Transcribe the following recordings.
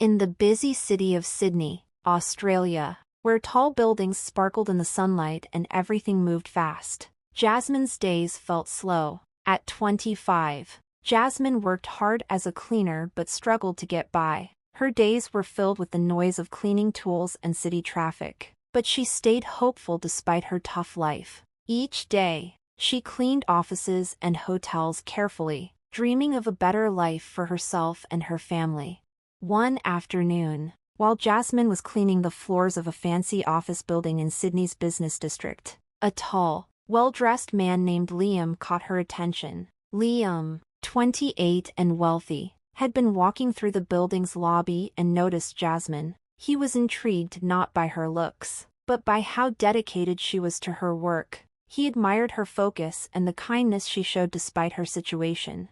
In the busy city of Sydney, Australia, where tall buildings sparkled in the sunlight and everything moved fast, Jasmine's days felt slow. At 25, Jasmine worked hard as a cleaner but struggled to get by. Her days were filled with the noise of cleaning tools and city traffic, but she stayed hopeful despite her tough life. Each day, she cleaned offices and hotels carefully, dreaming of a better life for herself and her family. One afternoon, while Jasmine was cleaning the floors of a fancy office building in Sydney's business district, a tall, well-dressed man named Liam caught her attention. Liam, 28 and wealthy, had been walking through the building's lobby and noticed Jasmine. He was intrigued not by her looks, but by how dedicated she was to her work. He admired her focus and the kindness she showed despite her situation.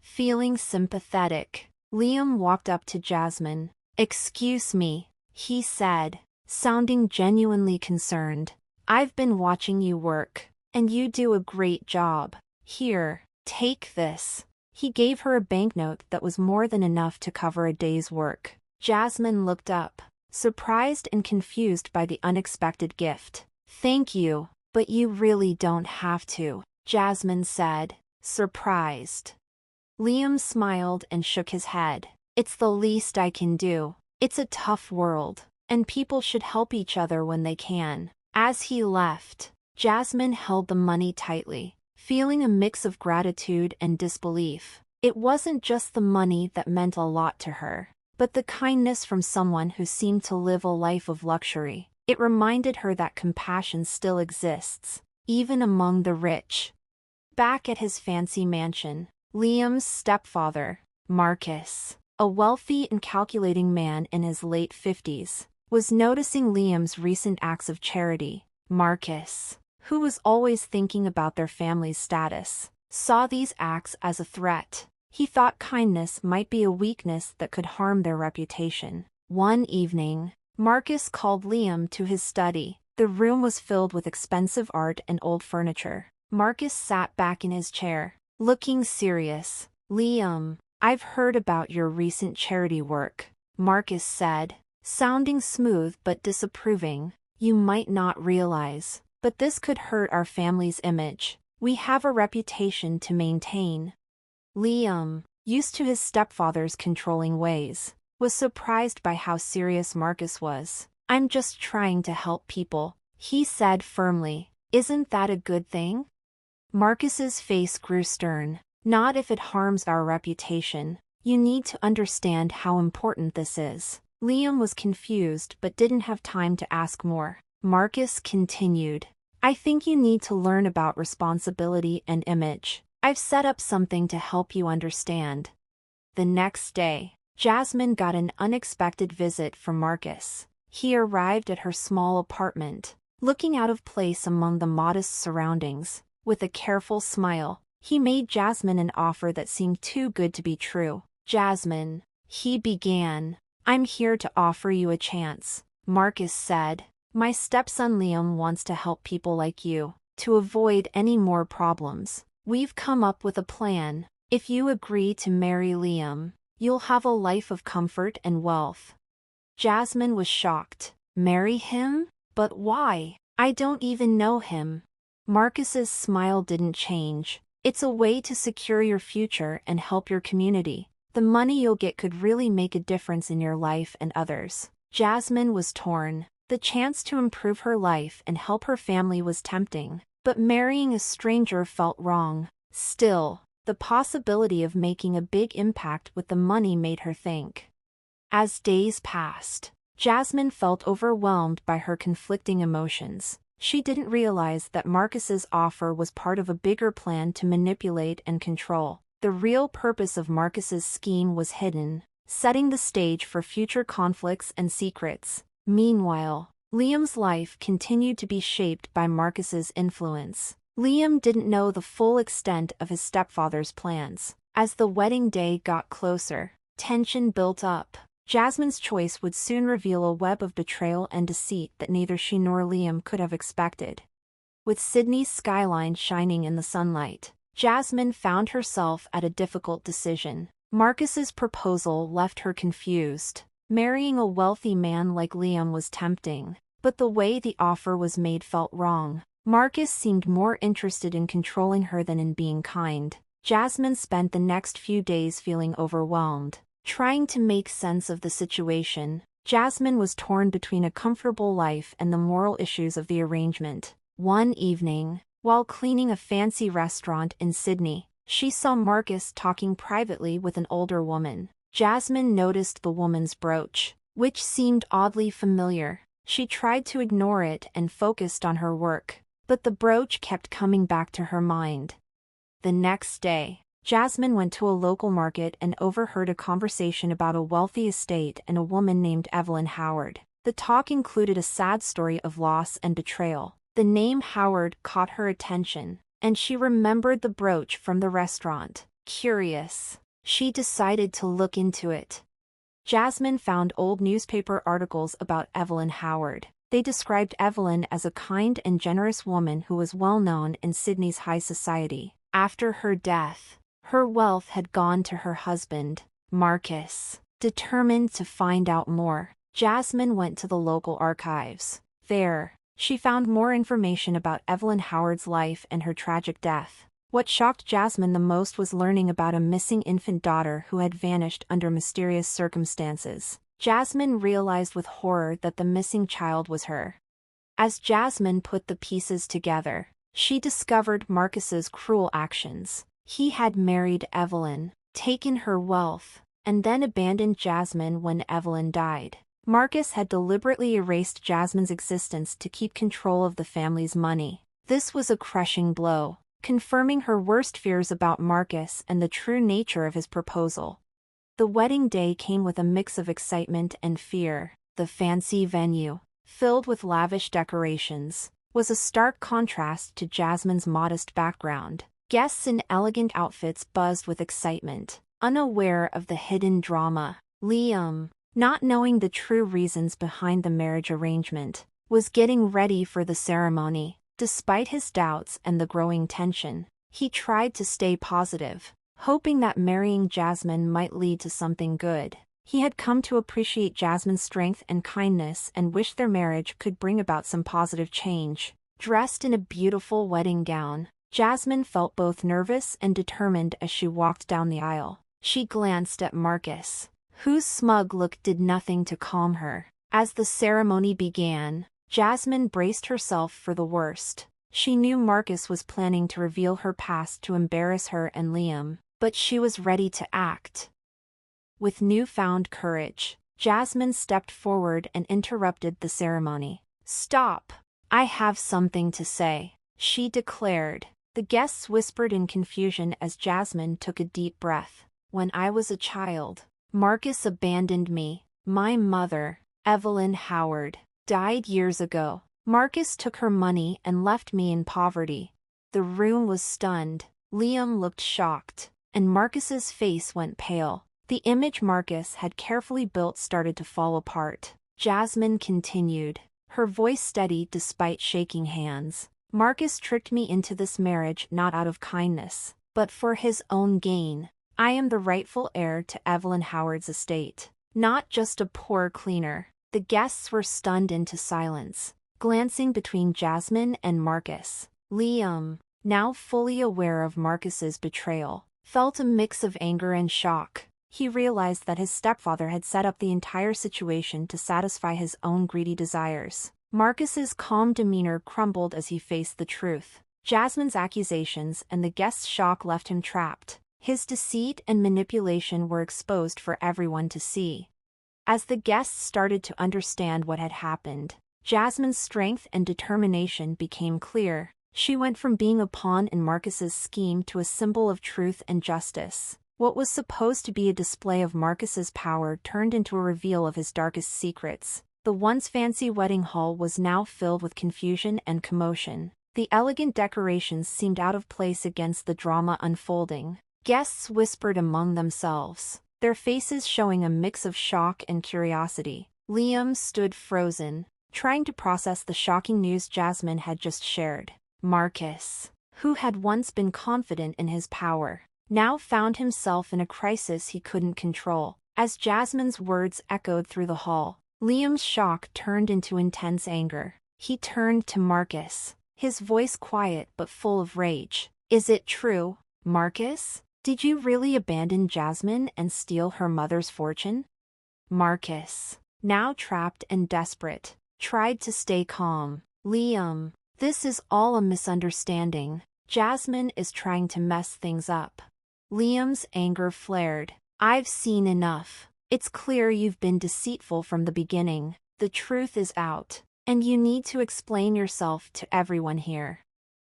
Feeling sympathetic, Liam walked up to Jasmine. "Excuse me," he said, sounding genuinely concerned. "I've been watching you work, and you do a great job. Here, take this." He gave her a banknote that was more than enough to cover a day's work. Jasmine looked up, surprised and confused by the unexpected gift. "Thank you, but you really don't have to," Jasmine said, surprised. Liam smiled and shook his head. "It's the least I can do. It's a tough world, and people should help each other when they can." As he left, Jasmine held the money tightly, feeling a mix of gratitude and disbelief. It wasn't just the money that meant a lot to her, but the kindness from someone who seemed to live a life of luxury. It reminded her that compassion still exists, even among the rich. Back at his fancy mansion, Liam's stepfather, Marcus, a wealthy and calculating man in his late 50s, was noticing Liam's recent acts of charity. Marcus, who was always thinking about their family's status, saw these acts as a threat. He thought kindness might be a weakness that could harm their reputation. One evening, Marcus called Liam to his study. The room was filled with expensive art and old furniture. Marcus sat back in his chair, looking serious. "Liam, I've heard about your recent charity work," Marcus said, sounding smooth but disapproving. "You might not realize, but this could hurt our family's image. We have a reputation to maintain." Liam, used to his stepfather's controlling ways, was surprised by how serious Marcus was. "I'm just trying to help people," he said firmly. "Isn't that a good thing?" Marcus's face grew stern. "Not if it harms our reputation. You need to understand how important this is." Liam was confused but didn't have time to ask more. Marcus continued. "I think you need to learn about responsibility and image. I've set up something to help you understand." The next day, Jasmine got an unexpected visit from Marcus. He arrived at her small apartment, looking out of place among the modest surroundings. With a careful smile, he made Jasmine an offer that seemed too good to be true. "Jasmine," he began, "I'm here to offer you a chance," Marcus said. "My stepson Liam wants to help people like you, to avoid any more problems. We've come up with a plan. If you agree to marry Liam, you'll have a life of comfort and wealth." Jasmine was shocked. "Marry him? But why? I don't even know him." Marcus's smile didn't change. "It's a way to secure your future and help your community. The money you'll get could really make a difference in your life and others." Jasmine was torn. The chance to improve her life and help her family was tempting, but marrying a stranger felt wrong. Still, the possibility of making a big impact with the money made her think. As days passed, Jasmine felt overwhelmed by her conflicting emotions. She didn't realize that Marcus's offer was part of a bigger plan to manipulate and control. The real purpose of Marcus's scheme was hidden, setting the stage for future conflicts and secrets. Meanwhile, Liam's life continued to be shaped by Marcus's influence. Liam didn't know the full extent of his stepfather's plans. As the wedding day got closer, tension built up. Jasmine's choice would soon reveal a web of betrayal and deceit that neither she nor Liam could have expected. With Sydney's skyline shining in the sunlight, Jasmine found herself at a difficult decision. Marcus's proposal left her confused. Marrying a wealthy man like Liam was tempting, but the way the offer was made felt wrong. Marcus seemed more interested in controlling her than in being kind. Jasmine spent the next few days feeling overwhelmed. Trying to make sense of the situation, Jasmine was torn between a comfortable life and the moral issues of the arrangement. One evening, while cleaning a fancy restaurant in Sydney, she saw Marcus talking privately with an older woman. Jasmine noticed the woman's brooch, which seemed oddly familiar. She tried to ignore it and focused on her work, but the brooch kept coming back to her mind. The next day, Jasmine went to a local market and overheard a conversation about a wealthy estate and a woman named Evelyn Howard. The talk included a sad story of loss and betrayal. The name Howard caught her attention, and she remembered the brooch from the restaurant. Curious, she decided to look into it. Jasmine found old newspaper articles about Evelyn Howard. They described Evelyn as a kind and generous woman who was well known in Sydney's high society. After her death, her wealth had gone to her husband, Marcus. Determined to find out more, Jasmine went to the local archives. There, she found more information about Evelyn Howard's life and her tragic death. What shocked Jasmine the most was learning about a missing infant daughter who had vanished under mysterious circumstances. Jasmine realized with horror that the missing child was her. As Jasmine put the pieces together, she discovered Marcus's cruel actions. He had married Evelyn, taken her wealth, and then abandoned Jasmine when Evelyn died. Marcus had deliberately erased Jasmine's existence to keep control of the family's money. This was a crushing blow, confirming her worst fears about Marcus and the true nature of his proposal. The wedding day came with a mix of excitement and fear. The fancy venue, filled with lavish decorations, was a stark contrast to Jasmine's modest background. Guests in elegant outfits buzzed with excitement, unaware of the hidden drama. Liam, not knowing the true reasons behind the marriage arrangement, was getting ready for the ceremony. Despite his doubts and the growing tension, he tried to stay positive, hoping that marrying Jasmine might lead to something good. He had come to appreciate Jasmine's strength and kindness and wished their marriage could bring about some positive change. Dressed in a beautiful wedding gown, Jasmine felt both nervous and determined as she walked down the aisle. She glanced at Marcus, whose smug look did nothing to calm her. As the ceremony began, Jasmine braced herself for the worst. She knew Marcus was planning to reveal her past to embarrass her and Liam, but she was ready to act. With newfound courage, Jasmine stepped forward and interrupted the ceremony. "Stop! I have something to say," she declared. The guests whispered in confusion as Jasmine took a deep breath. "When I was a child, Marcus abandoned me. My mother, Evelyn Howard, died years ago. Marcus took her money and left me in poverty." The room was stunned. Liam looked shocked, and Marcus's face went pale. The image Marcus had carefully built started to fall apart. Jasmine continued, her voice steady despite shaking hands. "Marcus tricked me into this marriage not out of kindness, but for his own gain. I am the rightful heir to Evelyn Howard's estate, not just a poor cleaner." The guests were stunned into silence, glancing between Jasmine and Marcus. Liam, now fully aware of Marcus's betrayal, felt a mix of anger and shock. He realized that his stepfather had set up the entire situation to satisfy his own greedy desires. Marcus's calm demeanor crumbled as he faced the truth. Jasmine's accusations and the guests' shock left him trapped. His deceit and manipulation were exposed for everyone to see. As the guests started to understand what had happened, Jasmine's strength and determination became clear. She went from being a pawn in Marcus's scheme to a symbol of truth and justice. What was supposed to be a display of Marcus's power turned into a reveal of his darkest secrets. The once fancy wedding hall was now filled with confusion and commotion. The elegant decorations seemed out of place against the drama unfolding. Guests whispered among themselves, their faces showing a mix of shock and curiosity. Liam stood frozen, trying to process the shocking news Jasmine had just shared. Marcus, who had once been confident in his power, now found himself in a crisis he couldn't control. As Jasmine's words echoed through the hall, Liam's shock turned into intense anger. He turned to Marcus, his voice quiet but full of rage. "Is it true, Marcus? Did you really abandon Jasmine and steal her mother's fortune?" Marcus, now trapped and desperate, tried to stay calm. "Liam, this is all a misunderstanding. Jasmine is trying to mess things up." Liam's anger flared. "I've seen enough. It's clear you've been deceitful from the beginning. The truth is out, and you need to explain yourself to everyone here."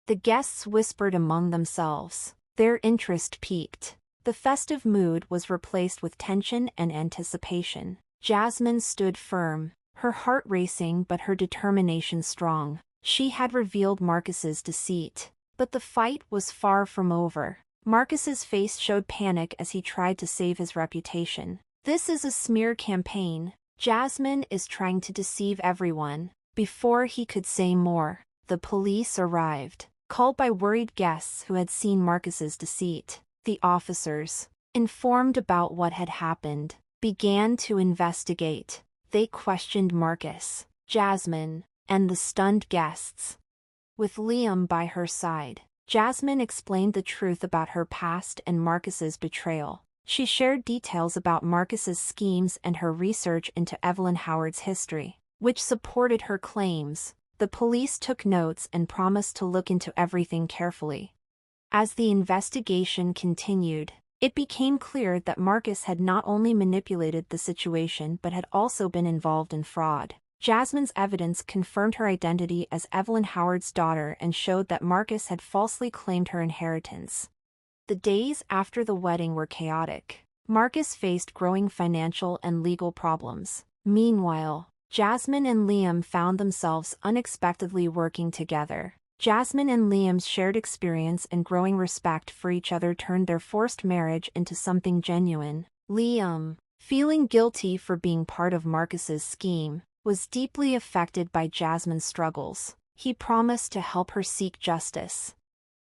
The guests whispered among themselves. Their interest peaked. The festive mood was replaced with tension and anticipation. Jasmine stood firm, her heart racing but her determination strong. She had revealed Marcus's deceit. But the fight was far from over. Marcus's face showed panic as he tried to save his reputation. "This is a smear campaign. Jasmine is trying to deceive everyone." Before he could say more, the police arrived, called by worried guests who had seen Marcus's deceit. The officers, informed about what had happened, began to investigate. They questioned Marcus, Jasmine, and the stunned guests. With Liam by her side, Jasmine explained the truth about her past and Marcus's betrayal. She shared details about Marcus's schemes and her research into Evelyn Howard's history, which supported her claims. The police took notes and promised to look into everything carefully. As the investigation continued, it became clear that Marcus had not only manipulated the situation but had also been involved in fraud. Jasmine's evidence confirmed her identity as Evelyn Howard's daughter and showed that Marcus had falsely claimed her inheritance. The days after the wedding were chaotic. Marcus faced growing financial and legal problems. Meanwhile, Jasmine and Liam found themselves unexpectedly working together. Jasmine and Liam's shared experience and growing respect for each other turned their forced marriage into something genuine. Liam, feeling guilty for being part of Marcus's scheme, was deeply affected by Jasmine's struggles. He promised to help her seek justice.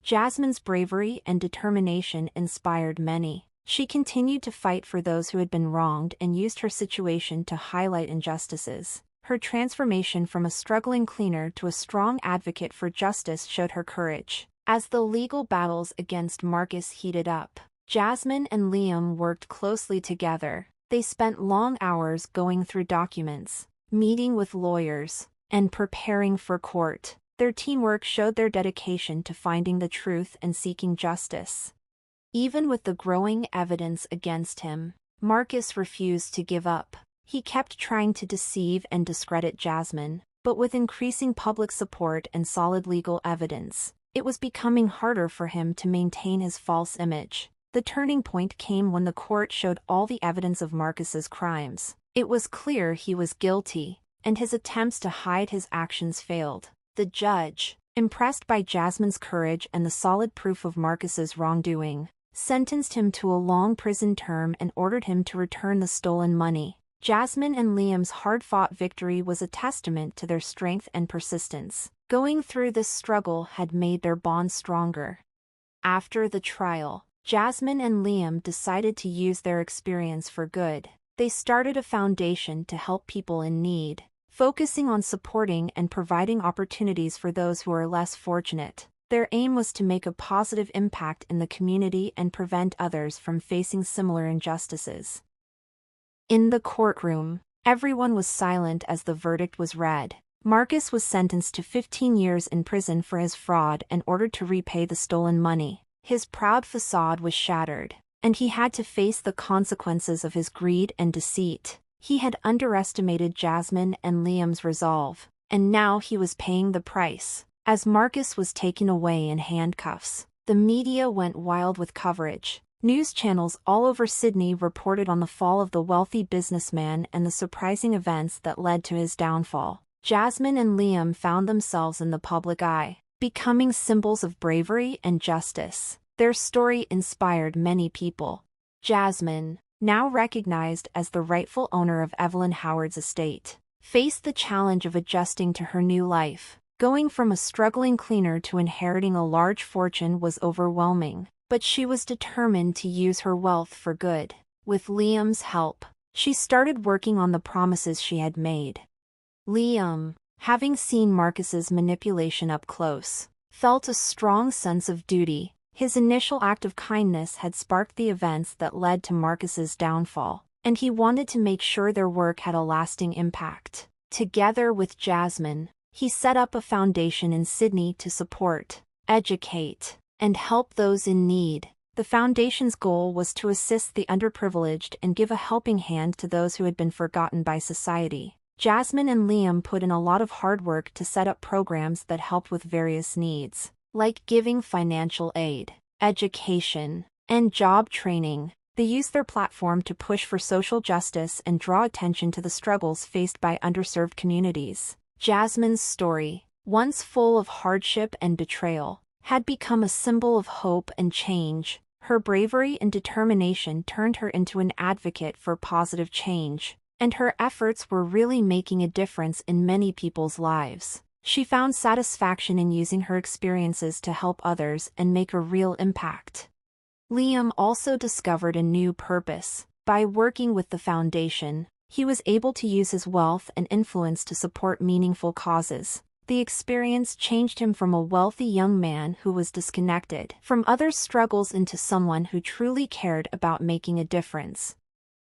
Jasmine's bravery and determination inspired many. She continued to fight for those who had been wronged and used her situation to highlight injustices. Her transformation from a struggling cleaner to a strong advocate for justice showed her courage. As the legal battles against Marcus heated up, Jasmine and Liam worked closely together. They spent long hours going through documents, meeting with lawyers, and preparing for court. Their teamwork showed their dedication to finding the truth and seeking justice. Even with the growing evidence against him, Marcus refused to give up. He kept trying to deceive and discredit Jasmine, but with increasing public support and solid legal evidence, it was becoming harder for him to maintain his false image. The turning point came when the court showed all the evidence of Marcus's crimes. It was clear he was guilty, and his attempts to hide his actions failed. The judge, impressed by Jasmine's courage and the solid proof of Marcus's wrongdoing, sentenced him to a long prison term and ordered him to return the stolen money. Jasmine and Liam's hard-fought victory was a testament to their strength and persistence. Going through this struggle had made their bond stronger. After the trial, Jasmine and Liam decided to use their experience for good. They started a foundation to help people in need, focusing on supporting and providing opportunities for those who are less fortunate. Their aim was to make a positive impact in the community and prevent others from facing similar injustices. In the courtroom, everyone was silent as the verdict was read. Marcus was sentenced to 15 years in prison for his fraud and ordered to repay the stolen money. His proud facade was shattered, and he had to face the consequences of his greed and deceit. He had underestimated Jasmine and Liam's resolve, and now he was paying the price. As Marcus was taken away in handcuffs, the media went wild with coverage. News channels all over Sydney reported on the fall of the wealthy businessman and the surprising events that led to his downfall. Jasmine and Liam found themselves in the public eye, becoming symbols of bravery and justice. Their story inspired many people. Jasmine, now recognized as the rightful owner of Evelyn Howard's estate, faced the challenge of adjusting to her new life. Going from a struggling cleaner to inheriting a large fortune was overwhelming, but she was determined to use her wealth for good. With Liam's help, she started working on the promises she had made. Liam, having seen Marcus's manipulation up close, felt a strong sense of duty. His initial act of kindness had sparked the events that led to Marcus's downfall, and he wanted to make sure their work had a lasting impact. Together with Jasmine, he set up a foundation in Sydney to support, educate, and help those in need. The foundation's goal was to assist the underprivileged and give a helping hand to those who had been forgotten by society. Jasmine and Liam put in a lot of hard work to set up programs that helped with various needs, like giving financial aid, education, and job training. They used their platform to push for social justice and draw attention to the struggles faced by underserved communities. Jasmine's story, once full of hardship and betrayal, had become a symbol of hope and change. Her bravery and determination turned her into an advocate for positive change, and her efforts were really making a difference in many people's lives. She found satisfaction in using her experiences to help others and make a real impact. Liam also discovered a new purpose. By working with the foundation, he was able to use his wealth and influence to support meaningful causes. The experience changed him from a wealthy young man who was disconnected from others' struggles into someone who truly cared about making a difference.